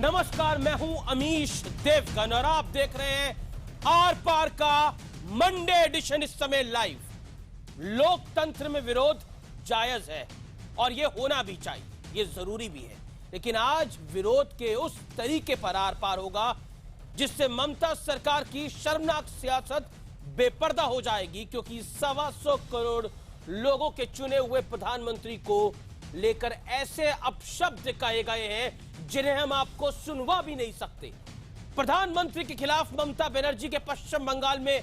नमस्कार, मैं हूं अमीश देवगन और आप देख रहे हैं आर पार का मंडे एडिशन। इस समय लाइव। लोकतंत्र में विरोध जायज है और यह होना भी चाहिए, यह जरूरी भी है, लेकिन आज विरोध के उस तरीके पर आर पार होगा जिससे ममता सरकार की शर्मनाक सियासत बेपर्दा हो जाएगी, क्योंकि 125 करोड़ लोगों के चुने हुए प्रधानमंत्री को लेकर ऐसे अपशब्द कहे गए हैं जिन्हें हम आपको सुनवा भी नहीं सकते। प्रधानमंत्री के खिलाफ ममता बनर्जी के पश्चिम बंगाल में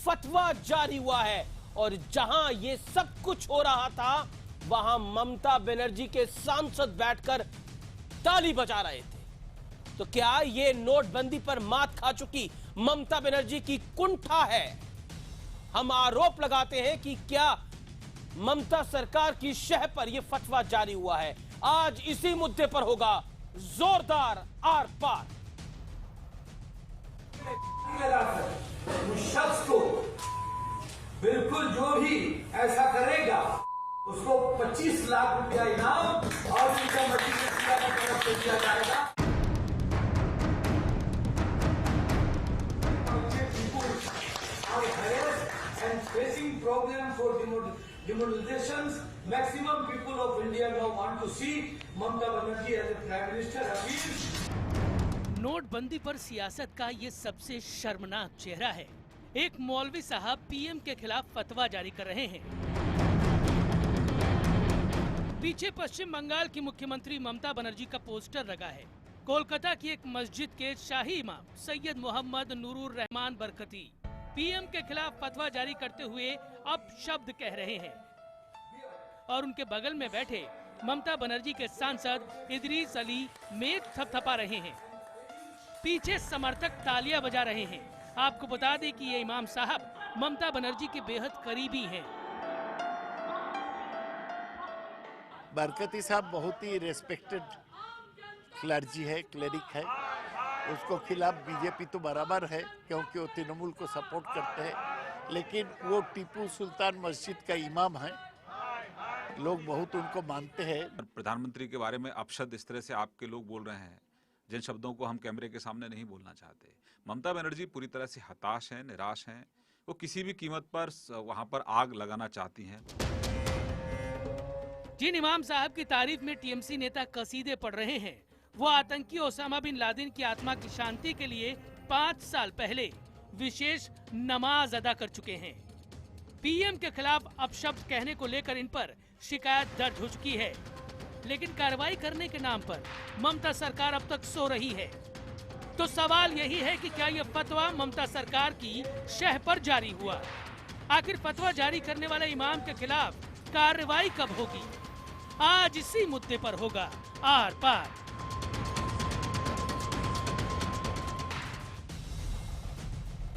फतवा जारी हुआ है और जहां यह सब कुछ हो रहा था वहां ममता बनर्जी के सांसद बैठकर ताली बजा रहे थे। तो क्या यह नोटबंदी पर मात खा चुकी ममता बनर्जी की कुंठा है? हम आरोप लगाते हैं कि क्या ममता सरकार की शह पर यह फतवा जारी हुआ है। आज इसी मुद्दे पर होगा जोरदार आर पार। उस शख्स को बिल्कुल जो भी ऐसा करेगा उसको 25 लाख रुपया इनाम और उनका मजीद तरफ से दिया जाएगा। And facing problem for demonstrations, maximum people of India now want to see Mamata Banerjee as a Prime Minister. नोटबंदी पर सियासत का ये सबसे शर्मनाक चेहरा है। एक मौलवी साहब पीएम के खिलाफ फतवा जारी कर रहे हैं। पीछे पश्चिम बंगाल की मुख्यमंत्री ममता बनर्जी का पोस्टर लगा है। कोलकाता की एक मस्जिद के शाही इमाम सैयद मोहम्मद नूरुर रहमान बरकती पीएम के खिलाफ फतवा जारी करते हुए अब शब्द कह रहे हैं और उनके बगल में बैठे ममता बनर्जी के सांसद इदरीस अली मेज थपथपा रहे हैं। पीछे समर्थक तालियां बजा रहे हैं। आपको बता दें कि ये इमाम साहब ममता बनर्जी के बेहद करीबी हैं। बरकती साहब बहुत ही रेस्पेक्टेड क्लर्जी है, क्लेरिक है। उसको खिलाफ बीजेपी तो बराबर है क्योंकि वो तृणमूल को सपोर्ट करते हैं, लेकिन वो टीपू सुल्तान मस्जिद का इमाम है, लोग बहुत उनको मानते हैं। प्रधानमंत्री के बारे में अपशब्द इस तरह से आपके लोग बोल रहे हैं जिन शब्दों को हम कैमरे के सामने नहीं बोलना चाहते। ममता बनर्जी पूरी तरह से हताश हैं, निराश हैं। वो किसी भी कीमत पर वहां पर आग लगाना चाहती हैं। जिन इमाम साहब की तारीफ में टीएमसी नेता कसीदे पढ़ रहे हैं वो आतंकी ओसामा बिन लादेन की आत्मा की शांति के लिए 5 साल पहले विशेष नमाज अदा कर चुके हैं। पीएम के खिलाफ अपशब्द कहने को लेकर इन पर शिकायत दर्ज हो चुकी है, लेकिन कार्रवाई करने के नाम पर ममता सरकार अब तक सो रही है। तो सवाल यही है कि क्या यह फतवा ममता सरकार की शह पर जारी हुआ? आखिर फतवा जारी करने वाले इमाम के खिलाफ कार्रवाई कब होगी? आज इसी मुद्दे पर होगा आर पार।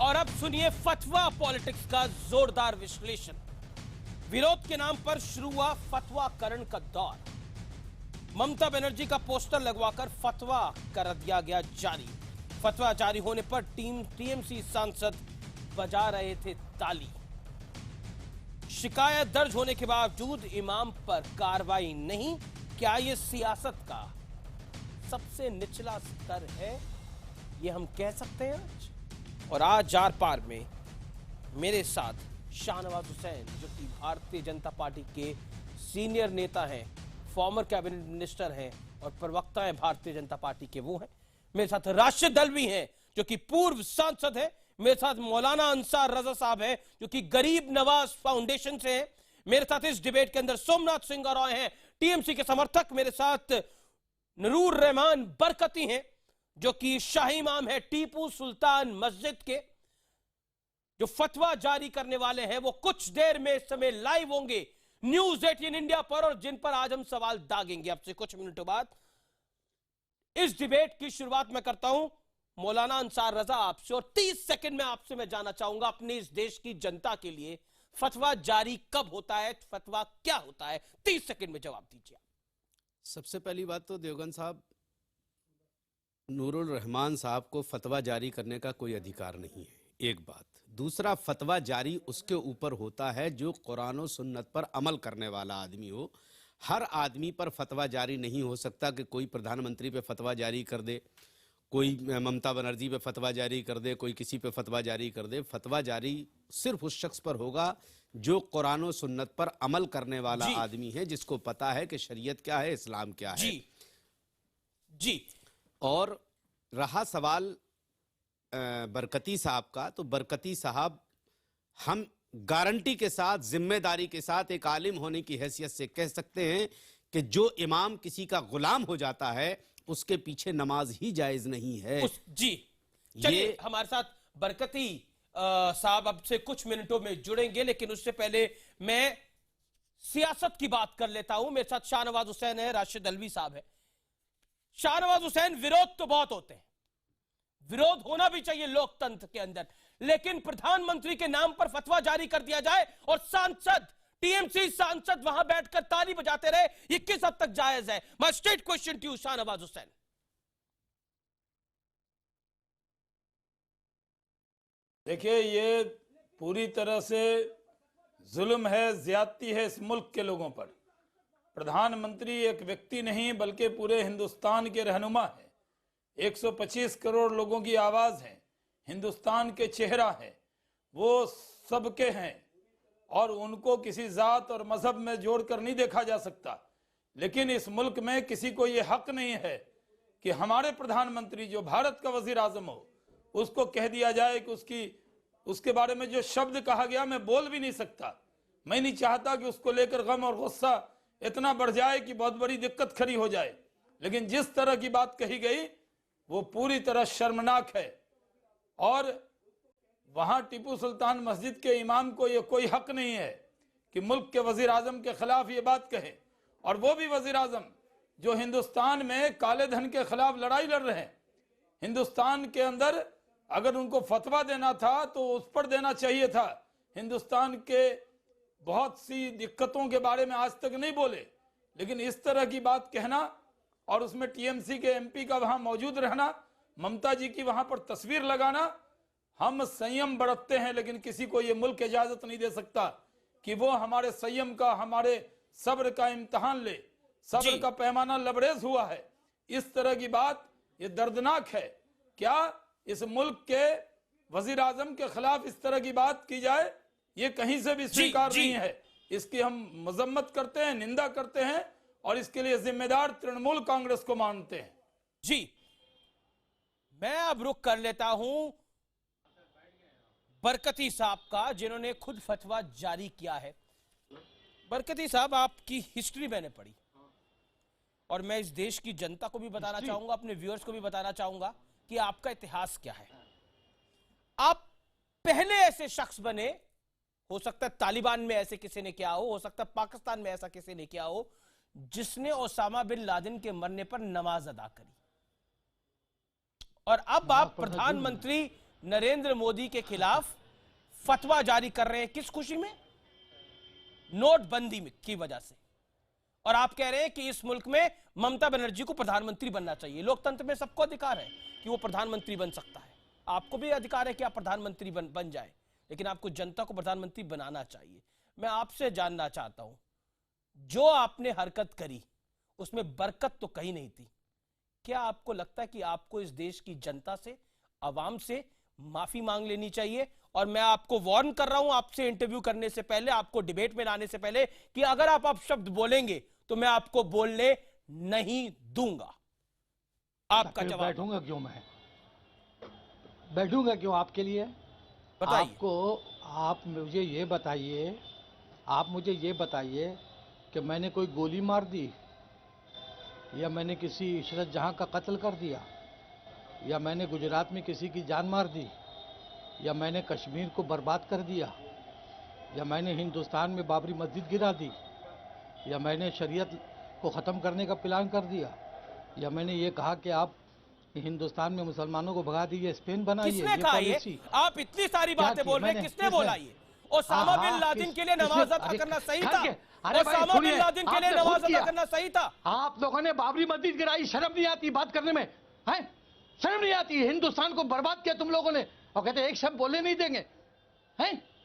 और अब सुनिए फतवा पॉलिटिक्स का जोरदार विश्लेषण। विरोध के नाम पर शुरू हुआ फतवाकरण का दौर। ममता बनर्जी का पोस्टर लगवाकर फतवा कर दिया गया जारी। फतवा जारी होने पर टीएमसी सांसद बजा रहे थे ताली। शिकायत दर्ज होने के बावजूद इमाम पर कार्रवाई नहीं। क्या यह सियासत का सबसे निचला स्तर है, यह हम कह सकते हैं आज? और आज आर पार में मेरे साथ शाहनवाज हुसैन, जो कि भारतीय जनता पार्टी के सीनियर नेता हैं, फॉर्मर कैबिनेट मिनिस्टर हैं और प्रवक्ता हैं भारतीय जनता पार्टी के, वो हैं। मेरे साथ राशिद दलवी हैं जो कि पूर्व सांसद हैं। मेरे साथ मौलाना अंसार रजा साहब हैं जो कि गरीब नवाज फाउंडेशन से हैं। मेरे साथ इस डिबेट के अंदर सोमनाथ सिंह रॉय हैं, टीएमसी के समर्थक। मेरे साथ नूरुर रहमान बरकती हैं जो कि शाही इमाम है टीपू सुल्तान मस्जिद के। जो फतवा जारी करने वाले हैं वो कुछ देर में इस समय लाइव होंगे न्यूज 18 इंडिया पर, और जिन पर आज हम सवाल दागेंगे आपसे कुछ मिनटों बाद। इस डिबेट की शुरुआत मैं करता हूं मौलाना अंसार रजा आपसे, और 30 सेकंड में आपसे मैं जानना चाहूंगा अपने इस देश की जनता के लिए फतवा जारी कब होता है, फतवा क्या होता है? 30 सेकंड में जवाब दीजिए। सबसे पहली बात तो देवगन साहब, नूरुल रहमान साहब को फतवा जारी करने का कोई अधिकार नहीं है, एक बात। दूसरा, फतवा जारी उसके ऊपर होता है जो कुरान और सुन्नत पर अमल करने वाला आदमी हो। हर आदमी पर फतवा जारी नहीं हो सकता कि कोई प्रधानमंत्री पे फतवा जारी कर दे, कोई ममता बनर्जी पे फतवा जारी कर दे, कोई किसी पे फतवा जारी कर दे। फतवा जारी सिर्फ उस शख्स पर होगा जो कुरान और सुन्नत पर अमल करने वाला आदमी है, जिसको पता है कि शरीयत क्या है, इस्लाम क्या है। जी। और रहा सवाल बरकती साहब का, तो बरकती साहब हम गारंटी के साथ, जिम्मेदारी के साथ एक आलिम होने की हैसियत से कह सकते हैं कि जो इमाम किसी का गुलाम हो जाता है उसके पीछे नमाज ही जायज नहीं है। चलिए हमारे साथ बरकती साहब अब से कुछ मिनटों में जुड़ेंगे, लेकिन उससे पहले मैं सियासत की बात कर लेता हूं। मेरे साथ शाहनवाज हुसैन है, राशिद अलवी साहब है। शाहनवाज हुसैन, विरोध तो बहुत होते हैं, विरोध होना भी चाहिए लोकतंत्र के अंदर, लेकिन प्रधानमंत्री के नाम पर फतवा जारी कर दिया जाए और सांसद, टीएमसी सांसद वहां बैठकर ताली बजाते रहे, ये किस हद तक जायज है? My straight question to you Shahnawaz Hussain. देखिए, ये पूरी तरह से जुल्म है, ज्यादती है इस मुल्क के लोगों पर। प्रधानमंत्री एक व्यक्ति नहीं बल्कि पूरे हिंदुस्तान के रहनुमा है, 125 करोड़ लोगों की आवाज है, हिंदुस्तान के चेहरा है, वो सबके हैं और उनको किसी जात और मजहब में जोड़कर नहीं देखा जा सकता। लेकिन इस मुल्क में किसी को ये हक नहीं है कि हमारे प्रधानमंत्री जो भारत का वजीर आजम हो उसको कह दिया जाए कि उसके बारे में जो शब्द कहा गया मैं बोल भी नहीं सकता। मैं नहीं चाहता कि उसको लेकर गम और गुस्सा इतना बढ़ जाए कि बहुत बड़ी दिक्कत खड़ी हो जाए, लेकिन जिस तरह की बात कही गई वो पूरी तरह शर्मनाक है। और वहां टीपू सुल्तान मस्जिद के इमाम को ये कोई हक नहीं है कि मुल्क के वजीर आजम के खिलाफ ये बात कहे, और वो भी वजीर आजम जो हिंदुस्तान में काले धन के खिलाफ लड़ाई लड़ रहे हैं। हिंदुस्तान के अंदर अगर उनको फतवा देना था तो उस पर देना चाहिए था। हिंदुस्तान के बहुत सी दिक्कतों के बारे में आज तक नहीं बोले, लेकिन इस तरह की बात कहना और उसमें टीएमसी के एमपी का वहां मौजूद रहना, ममता जी की वहां पर तस्वीर लगाना, हम संयम बरतते हैं लेकिन किसी को ये मुल्क इजाजत नहीं दे सकता कि वो हमारे संयम का, हमारे सब्र का इम्तहान ले। सब्र का पैमाना लबरेज हुआ है। इस तरह की बात ये दर्दनाक है। क्या इस मुल्क के वजीर आजम के खिलाफ इस तरह की बात की जाए, ये कहीं से भी स्वीकार नहीं है। इसकी हम मजम्मत करते हैं, निंदा करते हैं और इसके लिए जिम्मेदार तृणमूल कांग्रेस को मानते हैं। जी, मैं अब रुख कर लेता हूं बरकती साहब का, जिन्होंने खुद फतवा जारी किया है। बरकती साहब, आपकी हिस्ट्री मैंने पढ़ी और मैं इस देश की जनता को भी बताना चाहूंगा, अपने व्यूअर्स को भी बताना चाहूंगा कि आपका इतिहास क्या है। आप पहले ऐसे शख्स बने, हो सकता है तालिबान में ऐसे किसी ने किया हो सकता है पाकिस्तान में ऐसा किसी ने किया हो, जिसने ओसामा बिन लादेन के मरने पर नमाज अदा करी। और अब आप प्रधानमंत्री नरेंद्र मोदी के खिलाफ फतवा जारी कर रहे हैं। किस खुशी में? नोटबंदी की वजह से। और आप कह रहे हैं कि इस मुल्क में ममता बनर्जी को प्रधानमंत्री बनना चाहिए। लोकतंत्र में सबको अधिकार है कि वो प्रधानमंत्री बन सकता है, आपको भी अधिकार है कि आप प्रधानमंत्री बन जाए, लेकिन आपको जनता को प्रधानमंत्री बनाना चाहिए। मैं आपसे जानना चाहता हूं, जो आपने हरकत करी उसमें बरकत तो कहीं नहीं थी। क्या आपको लगता है कि आपको इस देश की जनता से, आवाम से माफी मांग लेनी चाहिए? और मैं आपको वार्न कर रहा हूं आपसे इंटरव्यू करने से पहले, आपको डिबेट में लाने से पहले, कि अगर आप शब्द बोलेंगे तो मैं आपको बोलने नहीं दूंगा। आपका जवाब। बैठूंगा क्यों? मैं बैठूंगा क्यों आपके लिए? बताइए। आप मुझे ये बताइए कि मैंने कोई गोली मार दी, या मैंने किसी इशरत जहां का कत्ल कर दिया, या मैंने गुजरात में किसी की जान मार दी, या मैंने कश्मीर को बर्बाद कर दिया, या मैंने हिंदुस्तान में बाबरी मस्जिद गिरा दी, या मैंने शरीयत को ख़त्म करने का प्लान कर दिया, या मैंने ये कहा कि आप हिंदुस्तान में मुसलमानों को भगा दीजिए, स्पेन बनाइए? किसने कहा ये? आप इतनी सारी बातें बोल रहे हैं, किसने बोला ये? ओसामा बिन लादेन के लिए नमाज अदा करना सही था? ओसामा बिन लादेन के लिए नमाज अदा करना सही था? आप लोगों ने बाबरी मस्जिद गिराई, शर्म नहीं आती बात करने में? है शर्म नहीं आती? हिंदुस्तान को बर्बाद किया तुम लोगों ने और कहते एक शब्द बोलने नहीं देंगे। हैं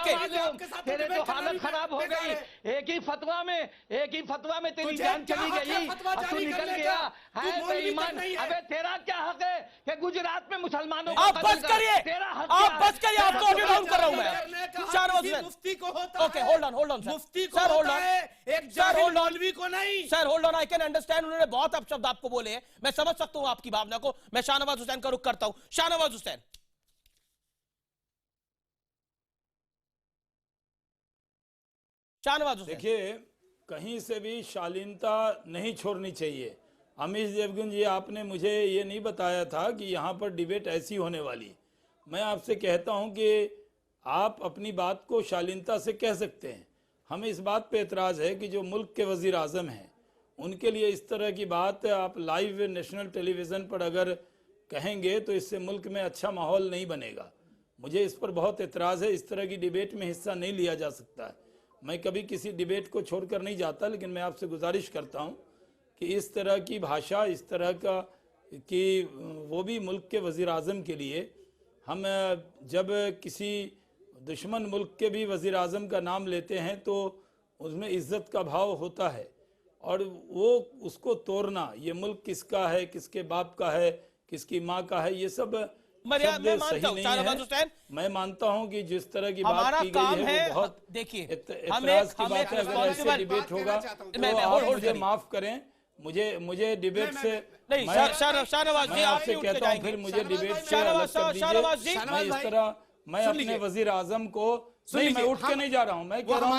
ओके तेरे तो हालत खराब हो गई, एक ही फतवा फतवा में, एक ही फतवा में तेरी तुझे जान क्या चली हक है गई फतवा और तू जारी निकल करने गया का? तू है मौलवी तक बेईमान। नहीं है। अबे तेरा क्या हक है कि गुजरात में मुसलमानों को आप कत्ल बस कर? करिए, तेरा हक आप क्या बस है? करिए, तेरा आपको तो ऑडियो डाउन कर रहा हूं करने मैं। का हक शाहनवाज किसी हुसैन, मुफ्ती को होता ओके, है। होल्ड ऑन सर, मुफ्ती को सर होल्ड होता ऑन, है, एक सर जाहिल होल्ड ऑन, मौलवी को नहीं। Sir hold on, I can understand, उन्होंने बहुत अपशब्द आपको बोले हैं, मैं समझ सकता हूं आपकी भावना को। मैं शाहनवाज हुसैन का रुख करता हूं। शाहनवाज हुसैन, शाहनवाज हुसैन, देखिए, कहीं से भी शालीनता नहीं छोड़नी चाहिए। अमीश देवगन जी, आपने मुझे ये नहीं बताया था कि यहाँ पर डिबेट ऐसी होने वाली। मैं आपसे कहता हूँ कि आप अपनी बात को शालीनता से कह सकते हैं। हमें इस बात पे एतराज़ है कि जो मुल्क के वज़ीर आज़म हैं, उनके लिए इस तरह की बात आप लाइव नेशनल टेलीविज़न पर अगर कहेंगे तो इससे मुल्क में अच्छा माहौल नहीं बनेगा। मुझे इस पर बहुत एतराज़ है। इस तरह की डिबेट में हिस्सा नहीं लिया जा सकता है। मैं कभी किसी डिबेट को छोड़कर नहीं जाता, लेकिन मैं आपसे गुजारिश करता हूं कि इस तरह की भाषा, इस तरह का कि वो भी मुल्क के वज़ीर आज़म के लिए, हम जब किसी दुश्मन मुल्क के भी वज़ीर आज़म का नाम लेते हैं तो उसमें इज़्ज़त का भाव होता है, और वो उसको तोड़ना, ये मुल्क किसका है, किसके बाप का है, किसकी माँ का है, ये सब शब्द सही नहीं है। मैं मानता हूं कि जिस तरह की बात की गई है वो बहुत देखिए, एतराज की बात है। अगर ऐसे डिबेट होगा तो आप मुझे माफ करें, मुझे डिबेट से नहीं, शाहनवाज जी, आपसे कहता हूं, फिर मुझे डिबेट से अलग कर दीजिए। मैं इस तरह, मैं अपने वजीर आजम को नहीं, मैं उठ के नहीं जा रहा हूँ, मैं कह रहा हूँ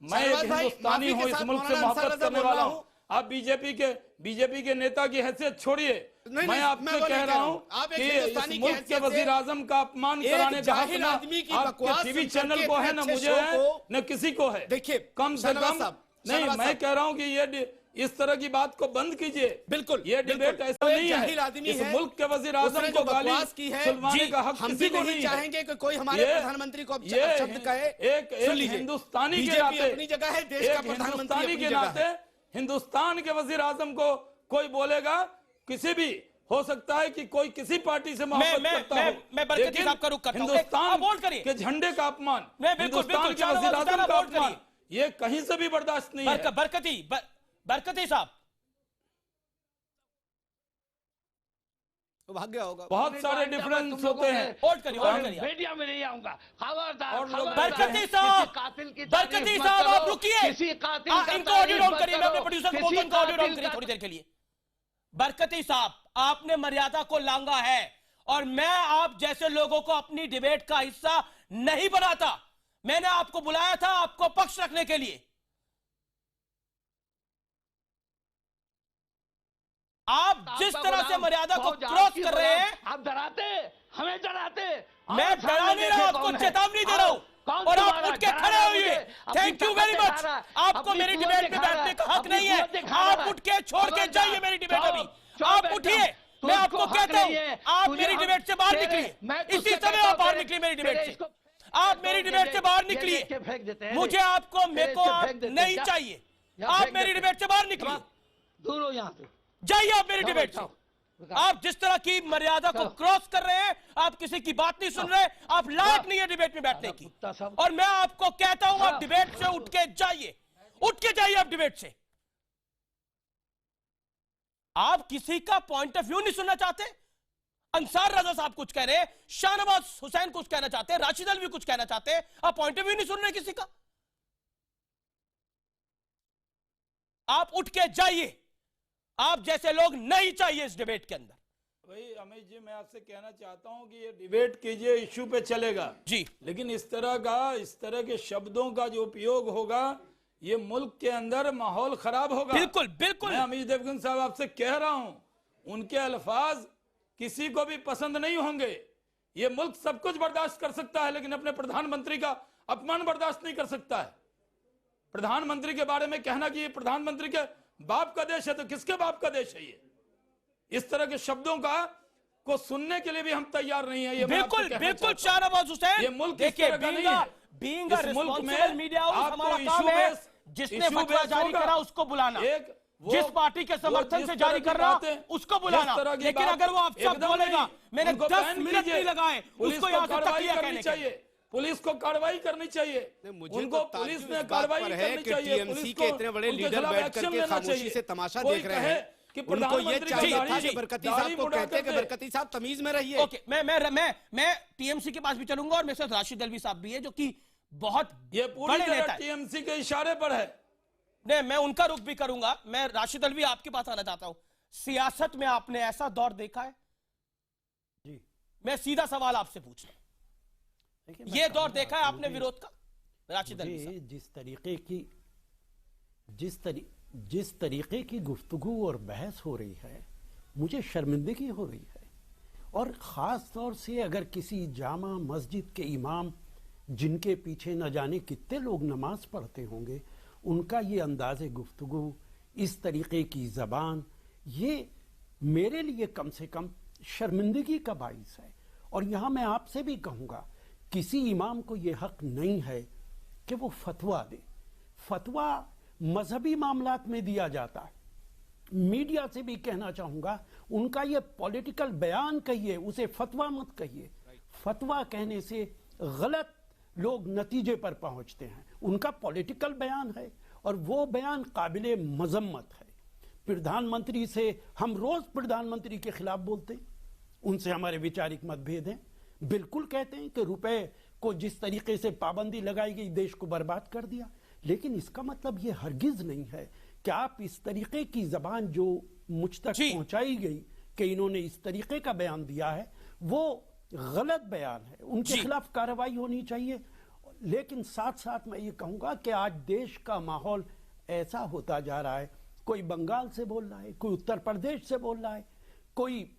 मैं एक हिंदुस्तानी हूँ, इस मुल्क से मोहब्बत करने वाला हूँ। आप बीजेपी के नेता की हैसियत छोड़िए। मैं आपसे कह रहा हूँ कि इस मुल्क के वजीर आजम का अपमान कराने का हक ना आपके टीवी चैनल को है, ना मुझे है, न किसी को है। देखिए, कम से कम नहीं, मैं कह रहा हूँ कि ये इस तरह की बात को बंद कीजिए। बिल्कुल, ये डिबेट ऐसा नहीं है। इस मुल्क के वजीर आजम को गाली सुलवाने का हक किसी को नहीं चाहेंगे कि कोई हमारे प्रधानमंत्री को शब्द कहे। एक हिंदुस्तानी के नाते, अपनी जगह है, देश का प्रधानमंत्री के नाते हिंदुस्तान के वजीर आजम को कोई बोलेगा, किसी भी हो सकता है कि कोई किसी पार्टी से मोहब्बत करता हो, मैं बरकती साहब का रुख करता हूं। हिंदुस्तान के झंडे का अपमान, हिंदुस्तान के वजीर आजम का अपमान, ये कहीं से भी बर्दाश्त नहीं है। बरकती साहब, तो भाग गया होगा। बहुत सारे डिफरेंस होते हैं। होल्ड करिए, मीडिया में नहीं आऊंगा, खबरदार। बरकती साहब, आप रुकिए, इनको ऑडियो डाउन करिए। मैं अपने प्रोड्यूसर को बोलता हूं, इनको ऑडियो डाउन करिए थोड़ी देर के लिए। बरकती साहब, आपने मर्यादा को लांघा है, और मैं आप जैसे लोगों को अपनी डिबेट का हिस्सा नहीं बनाता। मैंने आपको बुलाया था आपको पक्ष रखने के लिए। आप जिस तरह से मर्यादा को क्रॉस कर रहे हैं, आप डराते, हमें डराते। मैं डरा नहीं रहा, आपको चेतावनी दे रहा हूं, और आप उठ के खड़े हुए। Thank you very much. आपको मेरी डिबेट में बैठने का हक नहीं है। आप उठ के छोड़ के जाइए मेरी डिबेट। अभी आप उठिए, मैं आपको कहता हूं, आप मेरी डिबेट से बाहर निकलिए। इसी समय आप बाहर निकलिए मेरी डिबेट से। आप मेरी डिबेट से बाहर निकलिए। मुझे आपको, मेरे को आप नहीं चाहिए। आप मेरी डिबेट से बाहर निकलिए, दूर हो यहां से, जाइए आप मेरी डिबेट से। आप जिस तरह की मर्यादा को क्रॉस कर रहे हैं, आप किसी की बात नहीं सुन रहे, आप लायक नहीं है डिबेट में बैठने की। और मैं आपको कहता हूं, आप डिबेट से उठ के जाइए, उठ के जाइए आप डिबेट से। आप किसी का पॉइंट ऑफ व्यू नहीं सुनना चाहते। अंसार रजा साहब कुछ कह रहे हैं, शाहनवाज हुसैन कुछ कहना चाहते हैं, राशिद अलवी कुछ कहना चाहते हैं, आप पॉइंट ऑफ व्यू नहीं सुन रहे किसी का। आप उठ के जाइए। आप जैसे लोग नहीं चाहिए इस डिबेट के अंदर। भाई अमित जी, मैं आपसे कहना चाहता हूं कि ये डिबेट कीजिए, इश्यू पे चलेगा जी, लेकिन इस तरह के शब्दों का जो उपयोग होगा, ये मुल्क के अंदर माहौल खराब होगा। बिल्कुल बिल्कुल। मैं अमित देवगन साहब आपसे कह रहा हूं, उनके अल्फाज किसी को भी पसंद नहीं होंगे। ये मुल्क सब कुछ बर्दाश्त कर सकता है, लेकिन अपने प्रधानमंत्री का अपमान बर्दाश्त नहीं कर सकता है। प्रधानमंत्री के बारे में कहना कि ये प्रधानमंत्री के बाप का देश है, तो किसके बाप का देश है ये? इस तरह के शब्दों को सुनने के लिए भी हम तैयार नहीं है। ये बिल्कुल बिल्कुल शाहनवाज हुसैन, ये मुल्क देखिए, being a responsible media house, हमारा काम है जिसने फतवा जारी करा उसको बुलाना, जिस पार्टी के समर्थन से जारी कर रहा उसको बुलाना। लेकिन अगर वो आप शब्द बोलेगा, मैंने 10 मिनट नहीं लगाए उसको यहाँ से तकिया कहने के। पुलिस को कार्रवाई करनी चाहिए, मुझे उनको तो पुलिस ताज्जुब ने इस बात कार्रवाई पर है करनी कि चाहिए, टीएमसी पुलिस के को इतने बड़े उनके लीडर खिलाफ बैठ एक्शन करके लेना खामोशी चाहिए। से तमाशा कोई देख रहे कहे हैं, कि उनको ये प्रधानमंत्री का चाहिए था दाढ़ी- कि बरकती दाढ़ी साहब को मुड़ा कहते कि करके- बरकती साहब तमीज में रहिए। ओके, मैं टीएमसी के पास भी चलूंगा और मेरे साथ राशिद अल्वी साहब भी है जो कि बहुत ये पूरी बड़े नेता तरह है। टीएमसी के इशारे पर है। नहीं, मैं उनका रुख भी करूंगा। मैं राशिद अल्वी आपके पास आना चाहता हूं। सियासत में आपने ऐसा दौर देखा है? जी, मैं सीधा सवाल आपसे पूछ रहा हूं, देखिए, मैं ये दौर कहूँगा देखा है आपने मुझे- विरोध का? राशिद अल्वी मुझे साहब, जिस तरीके की गुफ्तगू और बहस हो रही है, मुझे शर्मिंदगी हो रही है। और ख़ास तौर से अगर किसी जामा मस्जिद के इमाम, जिनके पीछे न जाने कितने लोग नमाज पढ़ते होंगे, उनका ये अंदाज़ गुफ्तगू, इस तरीके की ज़बान, ये मेरे लिए कम से कम शर्मिंदगी का बाइस है। और यहाँ मैं आपसे भी कहूँगा, किसी इमाम को ये हक नहीं है कि वो फतवा दे। फतवा मजहबी मामलात में दिया जाता है। मीडिया से भी कहना चाहूंगा, उनका ये पॉलिटिकल बयान कहिए, उसे फतवा मत कहिए। फतवा कहने से गलत लोग नतीजे पर पहुंचते हैं। उनका पॉलिटिकल बयान है और वो बयान काबिले मजम्मत है। प्रधानमंत्री से हम रोज प्रधानमंत्री के खिलाफ बोलते हैं, उनसे हमारे वैचारिक मतभेद हैं। बिल्कुल कहते हैं कि रुपए को जिस तरीके से पाबंदी लगाई गई, देश को बर्बाद कर दिया। लेकिन इसका मतलब ये हरगिज नहीं है कि आप इस तरीके की जबान जो मुझ तक पहुंचाई गई कि इन्होंने इस तरीके का बयान दिया है, वो गलत बयान है। उनके खिलाफ कार्रवाई होनी चाहिए। लेकिन साथ साथ मैं ये कहूंगा कि आज देश का माहौल ऐसा होता जा रहा है, कोई बंगाल से बोल रहा है, कोई उत्तर प्रदेश से बोल रहा है, कोई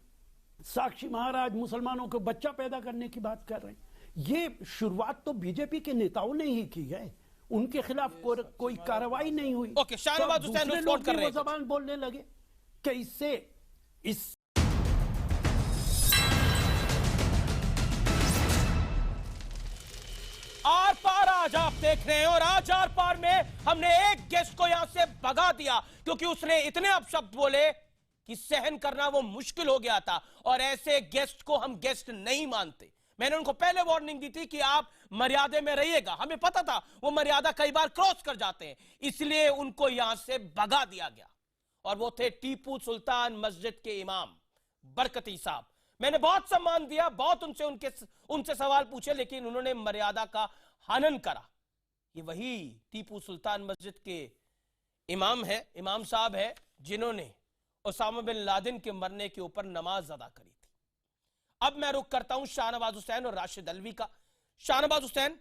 साक्षी महाराज मुसलमानों को बच्चा पैदा करने की बात कर रहे हैं। ये शुरुआत तो बीजेपी के नेताओं ने ही की है, उनके खिलाफ कोई कार्रवाई नहीं हुई। ओके, शाहनवाज हुसैन दूसरे रिस्पॉन्ड लोग कर भी रहे वो हैं। जबान बोलने लगे कि इससे इस आर पार आज आप देख रहे हैं, और आज आर पार में हमने एक गेस्ट को यहां से भगा दिया क्योंकि उसने इतने अपशब्द बोले कि सहन करना वो मुश्किल हो गया था। और ऐसे गेस्ट को हम गेस्ट नहीं मानते। मैंने उनको पहले वार्निंग दी थी कि आप मर्यादा में रहिएगा। हमें पता था वो मर्यादा कई बार क्रॉस कर जाते हैं, इसलिए उनको यहां से भगा दिया गया। और वो थे टीपू सुल्तान मस्जिद के इमाम बरकती साहब। मैंने बहुत सम्मान दिया, बहुत उनसे सवाल पूछे, लेकिन उन्होंने मर्यादा का हनन करा। ये वही टीपू सुल्तान मस्जिद के इमाम है, इमाम साहब है, जिन्होंने ओसामा बिन लादेन के मरने के ऊपर नमाज अदा करी थी। अब मैं रुख करता हूं शाहनवाज हुसैन और राशिद अल्वी का। शाहनवाज हुसैन,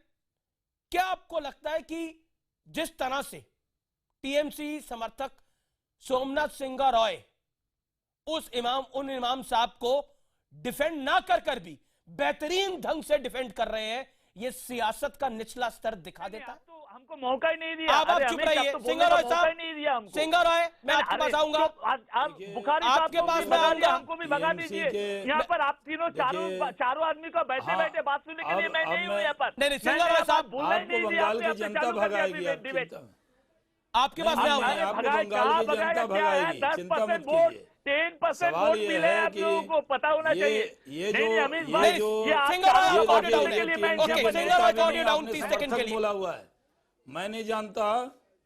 क्या आपको लगता है कि जिस तरह से टीएमसी समर्थक सोमनाथ सिंह रॉय उन इमाम साहब को डिफेंड ना कर भी बेहतरीन ढंग से डिफेंड कर रहे हैं, ये सियासत का निचला स्तर दिखा देता है? तो हमको मौका ही नहीं दिया। आप चुप रहिए। सिंह रॉय साहब, सिंह रॉय, मैं आपके पास आऊंगा। बुखारी आपके पास मैं आऊंगा। हमको भी भगा दीजिए। यहाँ पर आप तीनों चारों आदमी को बैठे बैठे बात सुनने के लिए मैं नहीं हूँ यहाँ पर। नहीं, सिंह रॉय साहब, आपको बंगाल की जनता भगाएगी, आपके पास मैं आऊंगा। आपको बंगाल की जनता भगाएगी, चिंता मत कीजिए। 10% वोट मिले आप लोगों को पता होना चाहिए। ये जो बोला हुआ है, मैं नहीं जानता।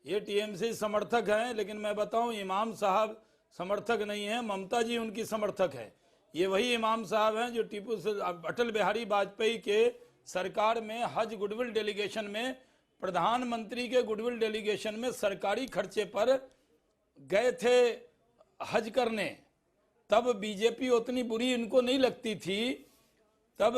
ये टीएमसी समर्थक हैं, लेकिन मैं बताऊं, इमाम साहब समर्थक नहीं है, ममता जी उनकी समर्थक है। ये वही इमाम साहब हैं जो टीपू से अटल बिहारी वाजपेयी के सरकार में हज गुडविल डेलीगेशन में, प्रधानमंत्री के गुडविल डेलीगेशन में सरकारी खर्चे पर गए थे हज करने। तब बीजेपी उतनी बुरी इनको नहीं लगती थी तब,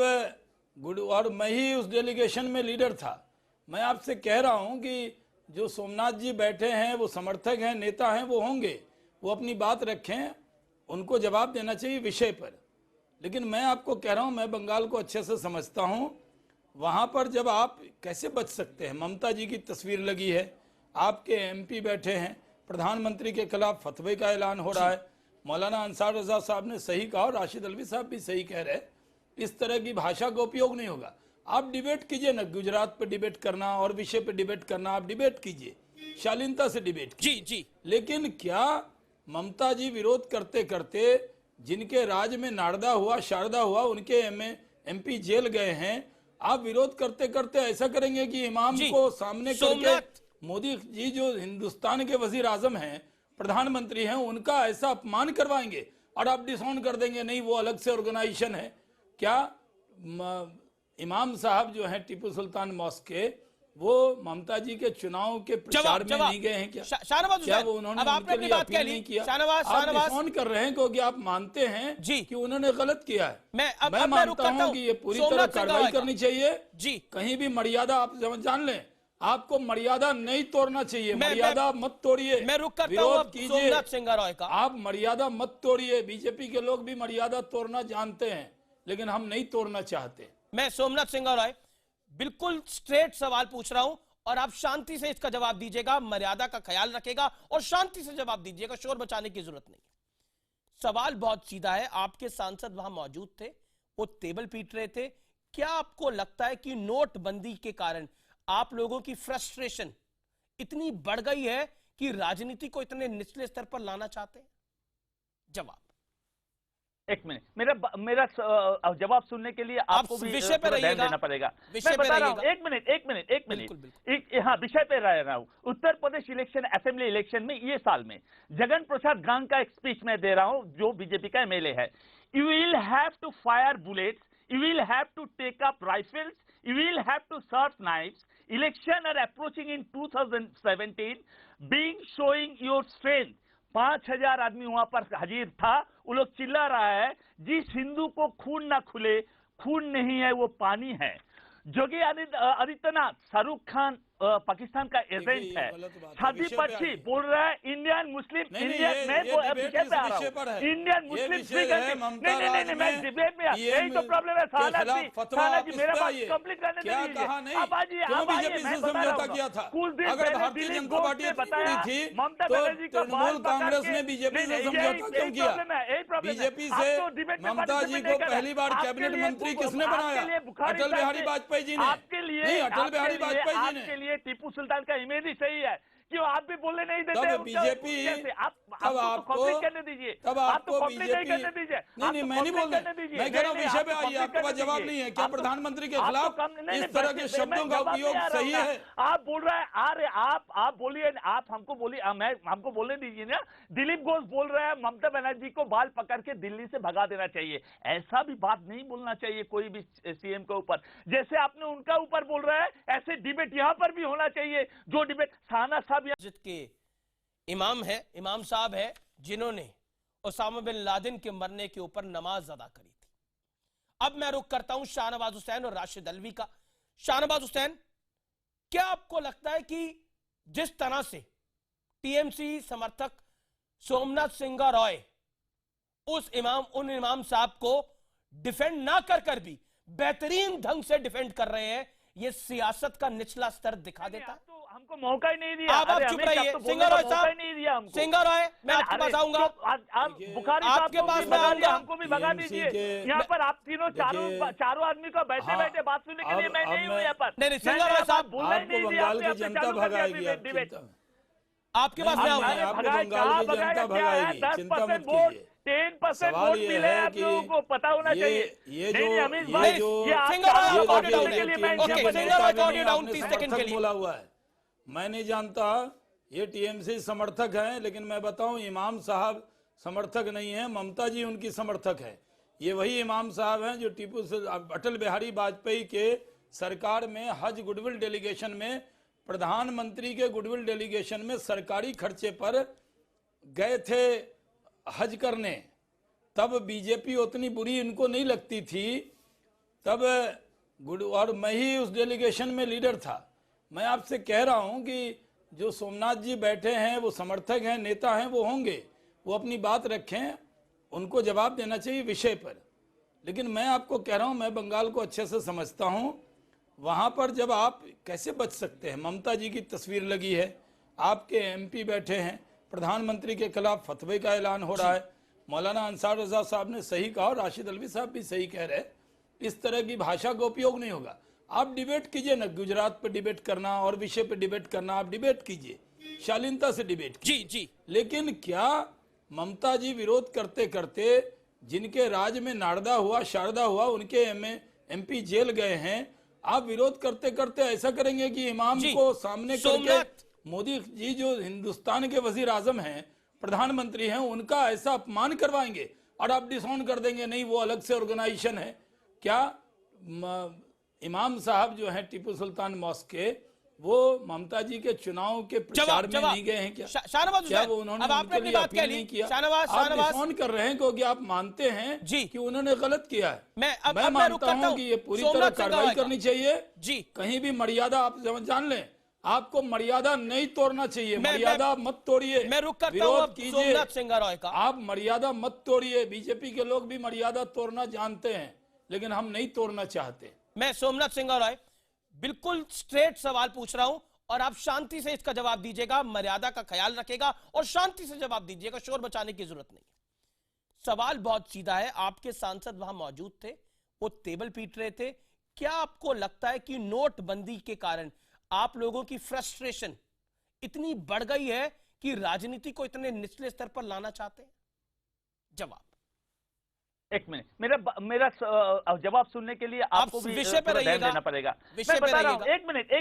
और मैं ही उस डेलीगेशन में लीडर था। मैं आपसे कह रहा हूं कि जो सोमनाथ जी बैठे हैं वो समर्थक हैं, नेता हैं, वो होंगे, वो अपनी बात रखें, उनको जवाब देना चाहिए विषय पर। लेकिन मैं आपको कह रहा हूं, मैं बंगाल को अच्छे से समझता हूं। वहां पर जब आप कैसे बच सकते हैं? ममता जी की तस्वीर लगी है, आपके एमपी बैठे हैं, प्रधानमंत्री के खिलाफ फतवे का ऐलान हो रहा है। मौलाना अंसार रजा साहब ने सही कहा और राशिद अल्वी साहब भी सही कह रहे हैं, इस तरह की भाषा का उपयोग नहीं होगा। आप डिबेट कीजिए ना, गुजरात पे डिबेट करना और विषय पे डिबेट करना, आप डिबेट कीजिए, शालीनता से डिबेट कीजिए। जी। लेकिन क्या ममता जी विरोध करते करते, जिनके राज में नारदा हुआ, शारदा हुआ, उनके एमपी जेल गए हैं, आप विरोध करते करते ऐसा करेंगे कि इमाम को सामने करके मोदी जी जो हिंदुस्तान के वजीर आजम हैं, प्रधानमंत्री हैं, उनका ऐसा अपमान करवाएंगे और आप डिसऑन कर देंगे, नहीं वो अलग से ऑर्गेनाइजेशन है। क्या इमाम साहब जो हैं टीपू सुल्तान मॉस्क के, वो ममता जी के चुनाव के प्रचार में नहीं गए हैं क्या? क्या वो उन्होंने उनके लिए अपील नहीं किया? आप डिसऑन कर रहे हैं क्योंकि आप मानते हैं कि उन्होंने गलत किया है। मैं मानता हूं कि ये पूरी तरह कार्रवाई करनी चाहिए जी। कहीं भी मर्यादा आप जान लें, आपको मर्यादा नहीं तोड़ना चाहिए। मर्यादा मत तोड़िए, मैं रुक करता हूं। विरोध कीजिए, सोमनाथ सिंगारॉय का आप मर्यादा मत तोड़िए। बीजेपी के लोग भी मर्यादा तोड़ना जानते हैं, लेकिन हम नहीं तोड़ना चाहते। मैं सोमनाथ सिंगारॉय बिल्कुल स्ट्रेट सवाल पूछ रहा हूं और आप शांति से इसका जवाब दीजिएगा, मर्यादा का ख्याल रखेगा और शांति से जवाब दीजिएगा, शोर बचाने की जरूरत नहीं। सवाल बहुत सीधा है। आपके सांसद वहां मौजूद थे, वो टेबल पीट रहे थे। क्या आपको लगता है कि नोटबंदी के कारण आप लोगों की फ्रस्ट्रेशन इतनी बढ़ गई है कि राजनीति को इतने निचले स्तर पर लाना चाहते हैं? जवाब। एक मिनट, मेरा जवाब सुनने के लिए आपको भी विषय पे ध्यान देना पड़ेगा। मैं बता रहा हूं, एक मिनट। हाँ, विषय पे रह रहा हूं। Uttar Pradesh election, assembly election में ये साल में जगन प्रसाद गांग का एक स्पीच में दे रहा हूं, जो बीजेपी का एमएलए है। You will have to fire bullets, you will have to take up rifles, you will have to serve knives, election are approaching in 2017, being showing your strength. 5000 आदमी वहां पर हाजिर था। वो लोग चिल्ला रहा है, जिस हिंदू को खून ना खुले, खून नहीं है वो पानी है। योगी आदित्यनाथ, शाहरुख खान पाकिस्तान का एजेंट है। शादी पक्षी बोल रहा है इंडियन मुस्लिम, इंडियन मुस्लिम, नहीं, मैं डिबेट में, यही तो प्रॉब्लम है। साला जी मेरा बात कंप्लीट करने दीजिए। आप आइए, समझौता किया था। अगर भारतीय जनता पार्टी बताया थी ममता बनर्जी को तृणमूल कांग्रेस ने बीजेपी से समझौता क्यों किया? बीजेपी से ममता जी को पहली बार कैबिनेट मंत्री किसने बनाया? अटल बिहारी वाजपेयी जी ने। आपके लिए, नहीं, अटल बिहारी वाजपेयी जी ने। टीपू सुल्तान का इमेज ही सही है, क्यों आप भी बोलने नहीं देते? तब बीजेपी, तब आपको करने दीजिए, तब आपको बीजेपी करने दीजिए। नहीं, मैं नहीं बोल रहा, मैं कह रहा हूँ विषय पे आइए। आपके पास जवाब नहीं है क्या? प्रधानमंत्री के खिलाफ इस तरह के शब्दों का उपयोग सही है? आप बोल रहे हैं, अरे आप बोलिए, आप हमको बोलिए, हमको बोलने दीजिए ना। दिलीप घोष बोल रहे हैं ममता बनर्जी को बाल पकड़ के दिल्ली से भगा देना चाहिए। ऐसा भी बात नहीं बोलना चाहिए कोई भी सीएम के ऊपर। जैसे आपने उनका ऊपर बोल रहे हैं, ऐसे डिबेट यहाँ पर भी होना चाहिए। जो डिबेट शाहना साहब के इमाम है, इमाम साहब है, जिन्होंने ओसामा बिन लादेन के मरने के ऊपर नमाज अदा करी थी। अब मैं रुख करता हूं शाहनवाज हुसैन और राशिद अल्वी का। शाहनवाज हुसैन, क्या आपको लगता है कि जिस तरह से टीएमसी समर्थक सोमनाथ सिंगारॉय उन इमाम साहब को डिफेंड ना कर भी बेहतरीन ढंग से डिफेंड कर रहे हैं, यह सियासत का निचला स्तर दिखा देता है? हमको मौका ही नहीं दिया। आप चुप रहिए। सिंगारॉय साहब नहीं दिया हमको। सिंगारॉय, मैं आपके पास आऊंगा। बुखारी आपके पास मैं आऊंगा, हमको भी भगा दीजिए। यहाँ पर आप तीनों चारों आदमी को बैठे बात सुनने के लिए मैं नहीं हूँ यहाँ पर। नहीं, सिंगारॉय साहब बोलना ही नहीं दिया। बंगाल की जनता भगाएगी। आपके पास मैं आऊंगा। 10% वोट, 10% वोट मिले आप लोगों को पता होना चाहिए। ये जो बोला हुआ है मैं नहीं जानता। ये टीएमसी समर्थक हैं, लेकिन मैं बताऊं इमाम साहब समर्थक नहीं है, ममता जी उनकी समर्थक है। ये वही इमाम साहब हैं जो अटल बिहारी वाजपेयी के सरकार में हज गुडविल डेलीगेशन में, प्रधानमंत्री के गुडविल डेलीगेशन में सरकारी खर्चे पर गए थे हज करने। तब बीजेपी उतनी बुरी इनको नहीं लगती थी तब, और मैं ही उस डेलीगेशन में लीडर था। मैं आपसे कह रहा हूं कि जो सोमनाथ जी बैठे हैं वो समर्थक हैं, नेता हैं, वो होंगे, वो अपनी बात रखें, उनको जवाब देना चाहिए विषय पर। लेकिन मैं आपको कह रहा हूं, मैं बंगाल को अच्छे से समझता हूं। वहां पर जब आप कैसे बच सकते हैं? ममता जी की तस्वीर लगी है, आपके एमपी बैठे हैं, प्रधानमंत्री के खिलाफ फतवे का ऐलान हो रहा है। मौलाना अंसार रजा साहब ने सही कहा और राशिद अल्वी साहब भी सही कह रहे हैं, इस तरह की भाषा का उपयोग नहीं होगा। आप डिबेट कीजिए ना, गुजरात पे डिबेट करना और विषय पे डिबेट करना, आप डिबेट कीजिए, शालीनता से डिबेट कीजिए। जी। लेकिन क्या ममता जी विरोध करते करते, जिनके राज में नारदा हुआ, शारदा हुआ, उनके एमपी जेल गए हैं, आप विरोध करते करते ऐसा करेंगे कि इमाम जी, को सामने करके सोमनाथ। मोदी जी जो हिंदुस्तान के वजीर आजम हैं, प्रधानमंत्री हैं, उनका ऐसा अपमान करवाएंगे और आप डिसऑन कर देंगे नहीं वो अलग से ऑर्गेनाइजेशन है। क्या इमाम साहब जो हैं टीपू सुल्तान मॉस्क के, वो ममता जी के चुनाव के प्रचार में नहीं गए हैं क्या? शाहनवाज क्या हुसैन, वो उन्होंने अब आपने उनके अपनी लिए बात अपील कह ली। नहीं किया? शाहनवाज, आप डिसऑन कर रहे हैं क्योंकि आप मानते हैं जी कि उन्होंने गलत किया है। मैं मानता हूं कि ये पूरी तरह कार्रवाई करनी चाहिए। जी, कहीं भी मर्यादा आप जान लें, आपको मर्यादा नहीं तोड़ना चाहिए। मर्यादा मत तोड़िए। मैं रुक करता हूं विरोध अब कीजिए। सोमनाथ सिंगारॉय का। आप मर्यादा मत तोड़िए। बीजेपी के लोग भी मर्यादा तोड़ना जानते हैं, लेकिन हम नहीं तोड़ना चाहते। मैं सोमनाथ सिंगारॉय बिल्कुल स्ट्रेट सवाल पूछ रहा हूं और आप शांति से इसका जवाब दीजिएगा, मर्यादा का ख्याल रखेगा और शांति से जवाब दीजिएगा, शोर मचाने की जरूरत नहीं। सवाल बहुत सीधा है। आपके सांसद वहां मौजूद थे, वो टेबल पीट रहे थे। क्या आपको लगता है कि नोटबंदी के कारण आप लोगों की फ्रस्ट्रेशन इतनी बढ़ गई है कि राजनीति को इतने निचले स्तर पर लाना चाहते हैं? जवाब। एक मिनट, मेरा जवाब सुनने के लिए आपको भी विषय पे ध्यान देना पड़ेगा। मैं बता रहा हूं, एक मिनट,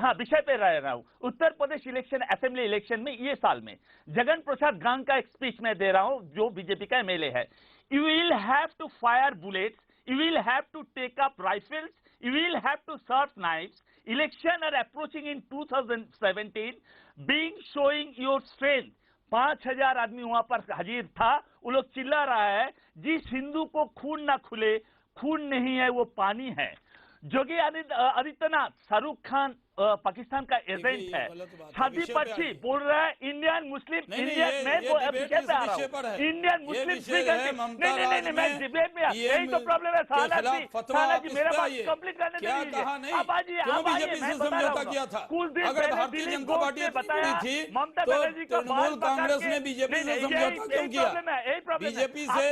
हाँ विषय पे रह रहा हूं। Uttar Pradesh election, assembly election में ये साल में जगन प्रसाद गांग का एक स्पीच मैं दे रहा हूं, जो बीजेपी का एमएलए है। You will have to fire bullets, you will have to take up rifles, you will have to serve knives. Election are approaching in 2017. Being showing your strength. 5,000 आदमी वहां पर हाजिर था। वो लोग चिल्ला रहा है, जिस हिंदू को खून ना खुले, खून नहीं है वो पानी है। योगी आदित्यनाथ, शाहरुख खान पाकिस्तान का एजेंट है। शादी पक्षी बोल रहा है इंडियन मुस्लिम, इंडियन, मैं विषय पे आ रहा हूं, इंडियन मुस्लिम फ्री कंट्री। नहीं, मैं डिबेट में, यही तो प्रॉब्लम है। साला जी मेरा बात कंप्लीट करने दीजिए। अब आइए, मैं बता रहा हूं, कुछ दिन अगर भारतीय जनता पार्टी बताया थी ममता तो बनर्जी को तृणमूल कांग्रेस ने बीजेपी से समझौता क्यों किया? बीजेपी से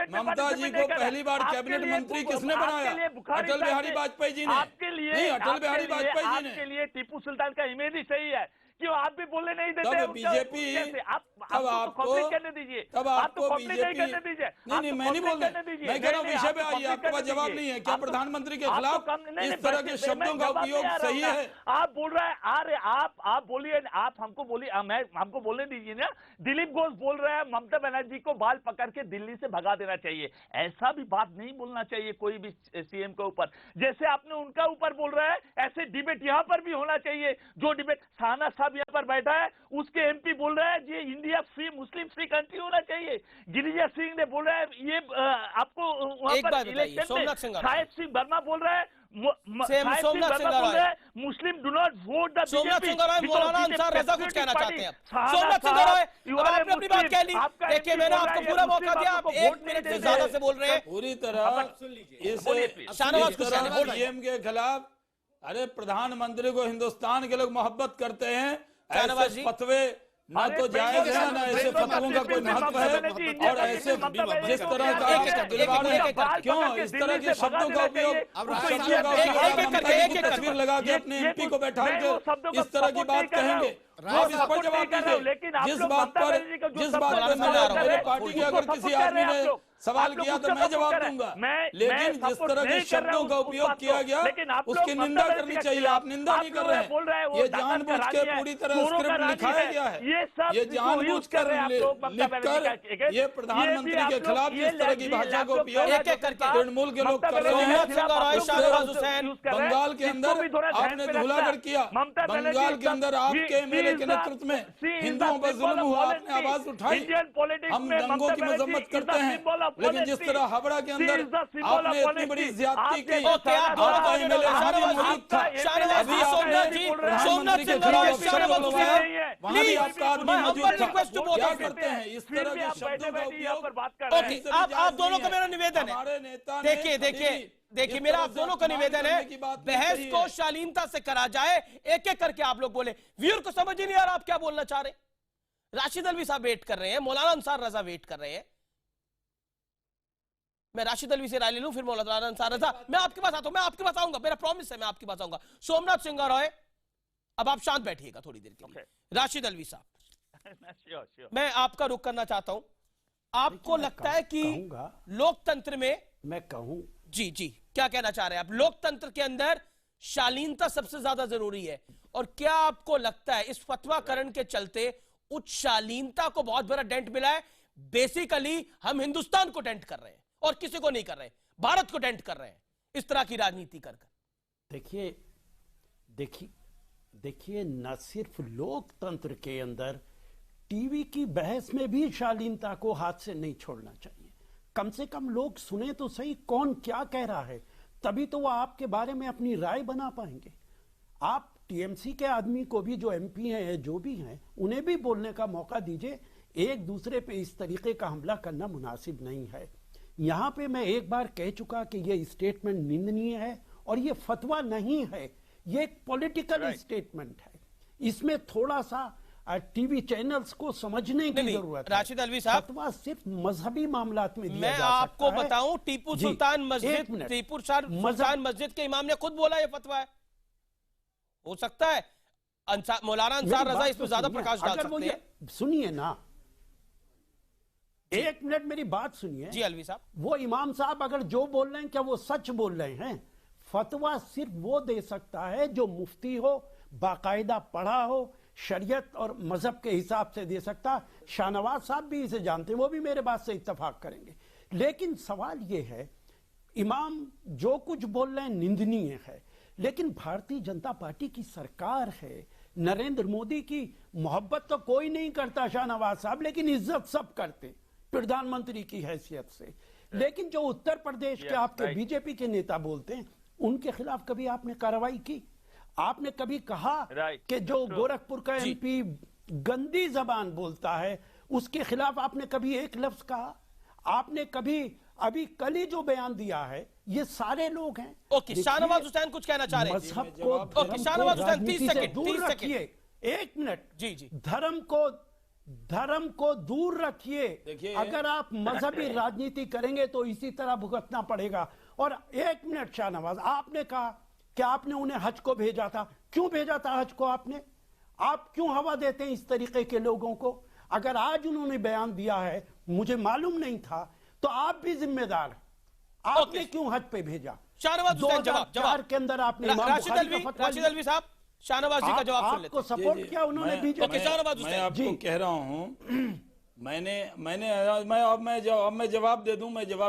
ममता जी को पहली बार कैबिनेट मंत्री किसने बनाया? अटल बिहारी वाजपेयी जी ने। नहीं, अटल बिहारी वाजपेयी जी ने। टीपू सुल्तान का इमेज ही सही है। क्यों आप भी बोलने नहीं देते? तब बीजेपी, तब आपको करने दीजिए, तब आपको बीजेपी करने दीजिए। नहीं, मैं नहीं बोल रहा। मैं कह रहा हूँ विषय पे आइए, आपके पास जवाब नहीं है क्या? प्रधानमंत्री के खिलाफ इस तरह के शब्दों का उपयोग सही है? आप बोल रहे हैं, अरे आप बोलिए, आप हमको बोलिए, हमको बोलने दीजिए ना। दिलीप घोष बोल रहे हैं ममता बनर्जी को बाल पकड़ के दिल्ली से भगा देना चाहिए। ऐसा भी बात नहीं बोलना चाहिए कोई भी सीएम के ऊपर। जैसे आपने उनका ऊपर बोल रहे हैं, ऐसे डिबेट यहाँ पर भी होना चाहिए। जो डिबेट शाहना साहब यहाँ पर बैठा है, उसके एमपी बोल रहा है ये इंडिया फ्री, मुस्लिम फ्री कंट्री होना चाहिए। गिरिजा सिंह ने बोल रहा है ये आपको वहां पर इलेक्शन में शायद सिंह वर्मा बोल रहा है Muslim do not vote the BJP. Maulana Ansar रजा कुछ कहना चाहते हैं? सोमनाथ सिंगारॉय, आपने अपनी बात कह ली। देखिए, मैंने आपको पूरा मौका दिया, आप 1 मिनट से ज्यादा से बोल रहे हैं। पूरी तरह पीएम के खिलाफ। अरे प्रधानमंत्री को हिंदुस्तान के लोग मोहब्बत करते हैं, ऐसे फतवे ना तो जायज है, ना ऐसे फतवों का कोई महत्व है। और ऐसे जिस तरह का क्यों इस तरह के शब्दों का उपयोग, तस्वीर लगा के अपने एमपी को बैठा कर इस तरह की बात कहेंगे? आप इस पर जवाब दीजिए। जिस बात पर मेरे पार्टी के अगर किसी आदमी ने सवाल किया तो मैं जवाब दूंगा, लेकिन जिस तरह के शब्दों का उपयोग किया गया उसकी निंदा करनी चाहिए। आप निंदा नहीं कर रहे हैं। ये जानबूझ के पूरी तरह स्क्रिप्ट लिखाया गया है। ये जानबूझ कर लिखकर ये प्रधानमंत्री के खिलाफ जिस तरह की भाषा का उपयोग तृणमूल के लोग कर रहे हैं। बंगाल के अंदर आपने धूलागढ़ किया। बंगाल के अंदर आपके एमएलए के नेतृत्व में हिंदुओं पर जुल्म हुआ, आपने आवाज उठाई। हम दंगों की मजम्मत करते हैं, लेकिन जिस तरह हावड़ा के अंदर आपने इतनी बड़ी ज्यादती की, आपका एमएलए वहां भी मौजूद था। अभी आपने प्रधानमंत्री के खिलाफ अफसर को बुलाया, वहां भी आपका आदमी मौजूद था। क्या करते हैं इस तरह के शब्दों का उपयोग? आप दोनों का मेरा निवेदन है, हमारे नेता देखिए मेरा आप दोनों का निवेदन है, बहस को शालीनता से करा जाए। एक एक करके आप लोग बोले। व्यूअर को समझ ही नहीं आ रहा आप क्या बोलना चाह रहे हैं। राशिद अलवी साहब वेट कर रहे हैं, मौलाना अंसार रजा वेट कर रहे हैं। मैं राशिद अलवी से राय ले लूं, फिर मौलाना अंसार रजा। मैं आपके पास आता हूं, मैं आपके पास आऊंगा, मेरा प्रॉमिस है, मैं आपके पास आऊंगा। सोमनाथ सिंगारॉय, अब आप शांत बैठिएगा थोड़ी देर के लिए। राशिद अलवी साहब, मैं आपका रुख करना चाहता हूं। आपको लगता है कि लोकतंत्र में, मैं कहूं जी क्या कहना चाह रहे हैं आप? लोकतंत्र के अंदर शालीनता सबसे ज्यादा जरूरी है, और क्या आपको लगता है इस फतवाकरण के चलते उच्च शालीनता को बहुत बड़ा डेंट मिला है? बेसिकली हम हिंदुस्तान को डेंट कर रहे हैं और किसी को नहीं कर रहे, भारत को डेंट कर रहे हैं इस तरह की राजनीति कर। देखिए न सिर्फ लोकतंत्र के अंदर टीवी की बहस में भी शालीनता को हाथ से नहीं छोड़ना चाहिए। कम से कम लोग सुने तो सही कौन क्या कह रहा है, तभी तो वो आपके बारे में अपनी राय बना पाएंगे। आप टीएमसी के आदमी को भी, जो एमपी हैं, जो भी हैं, उन्हें भी बोलने का मौका दीजिए। एक दूसरे पे इस तरीके का हमला करना मुनासिब नहीं है। यहां पे मैं एक बार कह चुका कि ये स्टेटमेंट निंदनीय है और ये फतवा नहीं है, ये एक पॉलिटिकल स्टेटमेंट है। इसमें थोड़ा सा टीवी चैनल्स को समझने की जरूरत है। राशिद अलवी साहब, फतवा सिर्फ मजहबी मामलात में दिया मैं जा आपको सकता है। बताऊं, टीपू सुल्तान मस्जिद, टीपू सुल्तान मस्जिद के इमाम ने खुद बोला ये फतवा है। हो सकता है मौलाना अंसार रजा इसमें ज्यादा प्रकाश डाल सकते हैं। सुनिए ना, एक मिनट मेरी बात सुनिए। जी अलवी साहब, वो इमाम साहब अगर जो बोल रहे हैं क्या वो सच बोल रहे हैं? फतवा सिर्फ वो दे सकता है जो मुफ्ती हो, बाकायदा पढ़ा हो, शरीयत और मजहब के हिसाब से दे सकता। शाहनवाज साहब भी इसे जानते हैं, वो भी मेरे बात से इत्तेफाक करेंगे। लेकिन सवाल ये है, इमाम जो कुछ बोल रहे हैं निंदनीय है, लेकिन भारतीय जनता पार्टी की सरकार है, नरेंद्र मोदी की मोहब्बत तो कोई नहीं करता शाहनवाज साहब, लेकिन इज्जत सब करते प्रधानमंत्री की हैसियत से। लेकिन जो उत्तर प्रदेश के आपके बीजेपी के नेता बोलते हैं, उनके खिलाफ कभी आपने कार्रवाई की? आपने कभी कहा कि जो गोरखपुर का एमपी गंदी जबान बोलता है उसके खिलाफ आपने कभी एक लफ्ज कहा? आपने कभी, अभी कल ही जो बयान दिया है, ये सारे लोग हैं। ओके, शाहनवाज हुसैन कुछ कहना चाह रहे हैं। मजहब को, शाहनवाज हुसैन 30 सेकंड दूर रखिए। एक मिनट। जी जी, धर्म को दूर रखिए। अगर आप मजहबी राजनीति करेंगे तो इसी तरह भुगतना पड़ेगा। और एक मिनट शाहनवाज, आपने कहा कि आपने उन्हें हज को भेजा था। क्यों भेजा था हज को आपने? आप क्यों हवा देते हैं इस तरीके के लोगों को? अगर आज उन्होंने बयान दिया है, मुझे मालूम नहीं था, तो आप भी जिम्मेदार हैं। आपने क्यों हज पे भेजा? शाहनवाज हुसैन जवाब के अंदर आपने राशिद अलवी साहब, शाहनवाज जी का जवाब सुन लेते हैं। आपको सपोर्ट किया उन्होंने बीजेपी। मैं आपको कह रहा हूं, मैं जवाब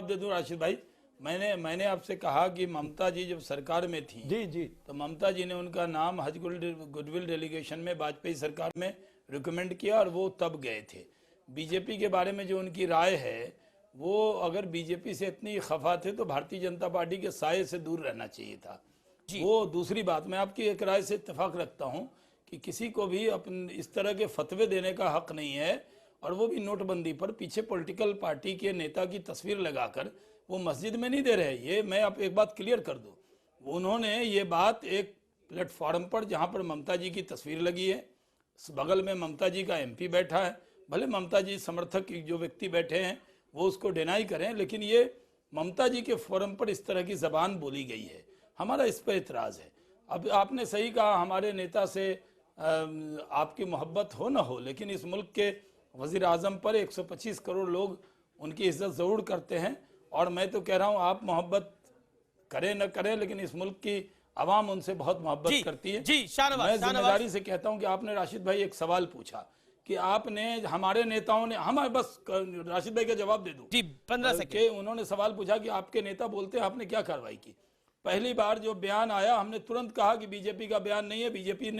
दे दूं राशिद भाई। मैंने आपसे कहा कि ममता जी जब सरकार में थी, जी, तो ममता जी ने उनका नाम हज गुडविल डेलीगेशन में वाजपेयी सरकार में रिकमेंड किया और वो तब गए थे। बीजेपी के बारे में जो उनकी राय है, वो अगर बीजेपी से इतनी खफा थे तो भारतीय जनता पार्टी के साये से दूर रहना चाहिए था। वो दूसरी बात, मैं आपकी एक राय से इत्तेफाक रखता हूं कि किसी को भी अपने इस तरह के फतवे देने का हक नहीं है, और वो भी नोटबंदी पर पीछे पॉलिटिकल पार्टी के नेता की तस्वीर लगाकर वो मस्जिद में नहीं दे रहे। ये मैं आप एक बात क्लियर कर दूं, उन्होंने ये बात एक प्लेटफॉर्म पर जहां पर ममता जी की तस्वीर लगी है, बगल में ममता जी का एमपी बैठा है, भले ममता जी समर्थक जो व्यक्ति बैठे हैं वो उसको डिनाई करें, लेकिन ये ममता जी के फोरम पर इस तरह की जबान बोली गई है, हमारा इस पर इतराज़ है। अब आपने सही कहा, हमारे नेता से आपकी मोहब्बत हो ना हो, लेकिन इस मुल्क के वज़ीर आज़म पर 125 करोड़ लोग उनकी इज्जत ज़रूर करते हैं। और मैं तो कह रहा हूँ, आप मोहब्बत करें न करें, लेकिन इस मुल्क की आवाम उनसे बहुत मोहब्बत करती है। मैं जिम्मेदारी से कहता हूँ कि आपने राशिद भाई एक सवाल पूछा कि आपने हमारे नेताओं ने, हमारे बस राशिद भाई का जवाब दे दूं जी 15 सेकंड। उन्होंने सवाल पूछा कि आपके नेता बोलते हैं, आपने क्या कार्रवाई की? पहली बार जो बयान आया, हमने तुरंत कहा कि बीजेपी का बयान नहीं है। बीजेपी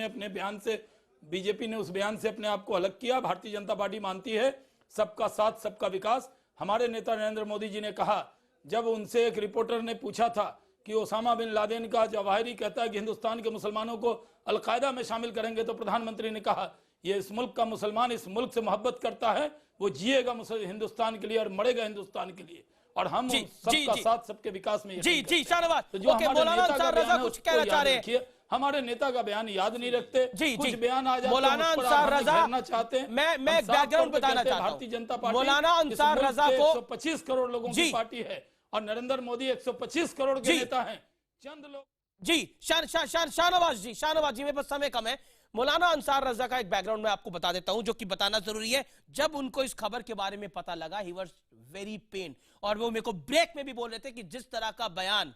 ने उस बयान से अपने आप को अलग किया। भारतीय जनता पार्टी मानती है सबका साथ सबका विकास। हमारे नेता नरेंद्र मोदी जी ने कहा, जब उनसे एक रिपोर्टर ने पूछा था कि ओसामा बिन लादेन का जवाहिरी कहता है कि हिंदुस्तान के मुसलमानों को अलकायदा में शामिल करेंगे, तो प्रधानमंत्री ने कहा, ये इस मुल्क का मुसलमान इस मुल्क से मोहब्बत करता है, वो जिएगा हिंदुस्तान के लिए और मरेगा हिंदुस्तान के लिए, और हम सबका साथ सबके विकास में। जी शाहनवाज, तो जो मौलाना अंसार रजा कुछ कहना चाह रहे हैं, हमारे नेता का बयान याद नहीं रखते। कुछ बयान आ जाते हैं, मौलाना अंसार रजा चाहते हैं। मैं बैकग्राउंड बताना चाहता हूं। भारतीय जनता पार्टी मौलाना अंसार रजा को 125 करोड़ लोगों की पार्टी है, और नरेंद्र मोदी 125 करोड़ के नेता हैं। चंद लोग जी शाहनवाज जी, मेरे पास समय कम है। मौलाना अंसार रजा का एक बैकग्राउंड मैं आपको बता देता हूं, जो कि बताना जरूरी है। जब उनको इस खबर के बारे में पता लगा, ही वाज वेरी पेन, और वो मेरे को ब्रेक में भी बोल रहे थे कि जिस तरह का बयान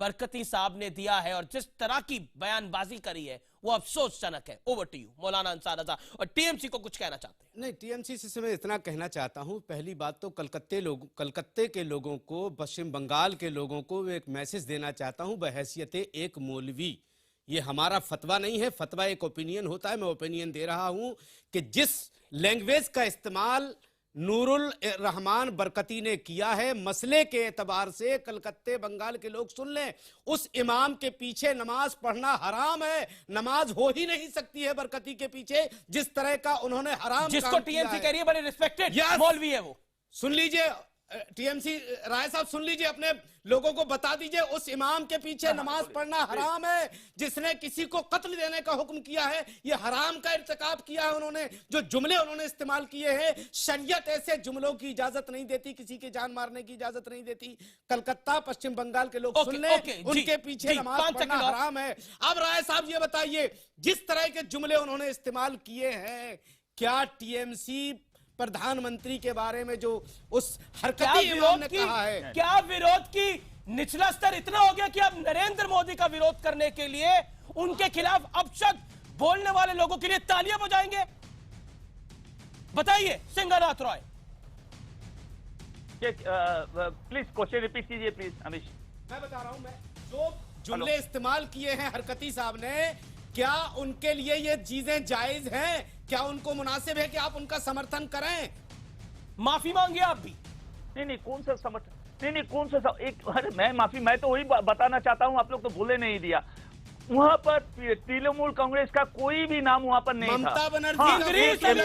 बरकती साहब ने दिया है और जिस तरह की बयानबाजी करी है वो अफसोसजनक है। ओवर टू यू मौलाना अंसार रजा। और टीएमसी को कुछ कहना चाहते हैं? नहीं, टीएमसी से मैं इतना कहना चाहता हूं, पहली बात तो कलकत्ते के लोगों को, पश्चिम बंगाल के लोगों को एक मैसेज देना चाहता हूं बहैसियत एक मौलवी। ये हमारा फतवा नहीं है, फतवा एक ओपिनियन होता है। मैं ओपिनियन दे रहा हूं कि जिस लैंग्वेज का इस्तेमाल नूरुल रहमान बरकती ने किया है, मसले के एतबार से कलकत्ते बंगाल के लोग सुन लें, उस इमाम के पीछे नमाज पढ़ना हराम है। नमाज हो ही नहीं सकती है बरकती के पीछे, जिस तरह का उन्होंने हराम जिसको टीएमसी कह रही है बड़े रिस्पेक्टेड मौलवी है वो। सुन लीजिए टीएमसी राय साहब, सुन लीजिए, अपने लोगों को बता दीजिए उस इमाम के पीछे नमाज पढ़ना हराम है जिसने किसी को कत्ल देने का हुक्म किया है। ये हराम का इर्तिकाब किया है उन्होंने। जो जुमले उन्होंने इस्तेमाल किए हैं, शरीयत ऐसे जुमलों की इजाजत नहीं देती, किसी की जान मारने की इजाजत नहीं देती। कलकत्ता पश्चिम बंगाल के लोग सुन लें, उनके पीछे नमाज पढ़ना हराम है। अब राय साहब ये बताइए, जिस तरह के जुमले उन्होंने इस्तेमाल किए हैं, क्या टीएमसी प्रधानमंत्री के बारे में जो उस हरकती इमाम ने कहा है, क्या विरोध की निचला स्तर इतना हो गया कि अब नरेंद्र मोदी का विरोध करने के लिए उनके खिलाफ अपशब्द बोलने वाले लोगों के लिए तालियां बजाएंगे? बताइए सिंगानाथ रॉय। प्लीज क्वेश्चन रिपीट कीजिए प्लीज अमीश। मैं बता रहा हूं, मैं जो जुमले इस्तेमाल किए हैं हरकती साहब ने, क्या उनके लिए ये चीजें जायज हैं? क्या उनको मुनासिब है कि आप उनका समर्थन करें? माफी मांगिए आप भी। नहीं कौन सा समर्थन, नहीं कौन सा अरे मैं माफी, मैं तो वही बताना चाहता हूं, आप लोग तो बोले नहीं दिया। वहां पर तृणमूल कांग्रेस का कोई भी नाम वहां पर नहीं था। ममता बनर्जी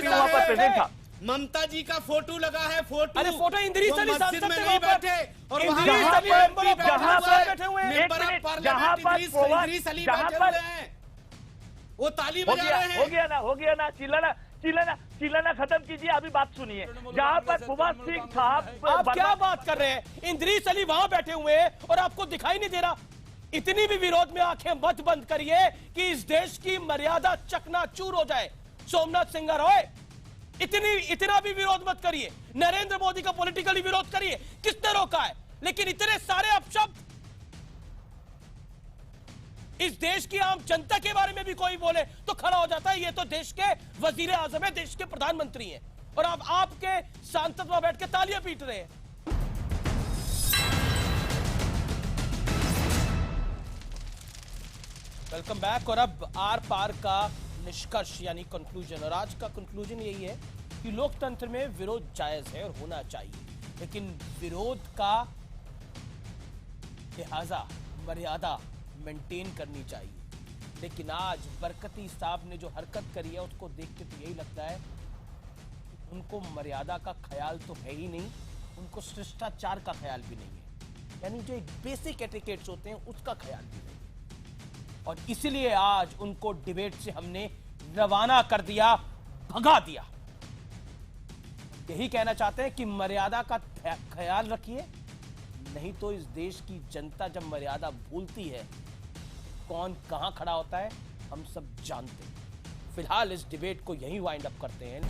वहां पर प्रेजेंट था। ममता जी का फोटो लगा है, फोटो। अरे फोटो इंद्रिस अली सांसद में नहीं बैठे और वो ताली बजा रहे हैं। हो गया ना चिल्लाना खत्म कीजिए। अभी बात सुनिए, जहाँ पर फवाद सिंह साहब, आप क्या बात कर रहे हैं? इंद्रिस अली वहां बैठे हुए हैं और आपको दिखाई नहीं दे रहा? इतनी भी विरोध में आंखें मत बंद करिए कि इस देश की मर्यादा चकनाचूर हो जाए। सोमनाथ सिंह रॉय, इतना भी विरोध मत करिए। नरेंद्र मोदी का पॉलिटिकली विरोध करिए, किसने रोका है? लेकिन इतने सारे अपशब्द इस देश की आम जनता के बारे में भी कोई बोले तो खड़ा हो जाता है। ये तो देश के वजीर आजम है, देश के प्रधानमंत्री हैं, और अब आपके सांसद वहां बैठ के तालियां पीट रहे हैं। Welcome back. और अब आर पार का निष्कर्ष यानी कंक्लूजन, और आज का कंक्लूजन यही है कि लोकतंत्र में विरोध जायज है और होना चाहिए, लेकिन विरोध का लिहाजा मर्यादा मेंटेन करनी चाहिए। लेकिन आज बरकती साहब ने जो हरकत करी है उसको देख के तो यही लगता है उनको मर्यादा का ख्याल तो है ही नहीं, उनको शिष्टाचार का ख्याल भी नहीं है, यानी जो एक बेसिक एटिकेट्स होते हैं उसका ख्याल भी नहीं। और इसलिए आज उनको डिबेट से हमने रवाना कर दिया, भगा दिया। यही कहना चाहते हैं कि मर्यादा का ख्याल रखिए, नहीं तो इस देश की जनता जब मर्यादा भूलती है, कौन कहां खड़ा होता है हम सब जानते हैं। फिलहाल इस डिबेट को यहीं वाइंड अप करते हैं।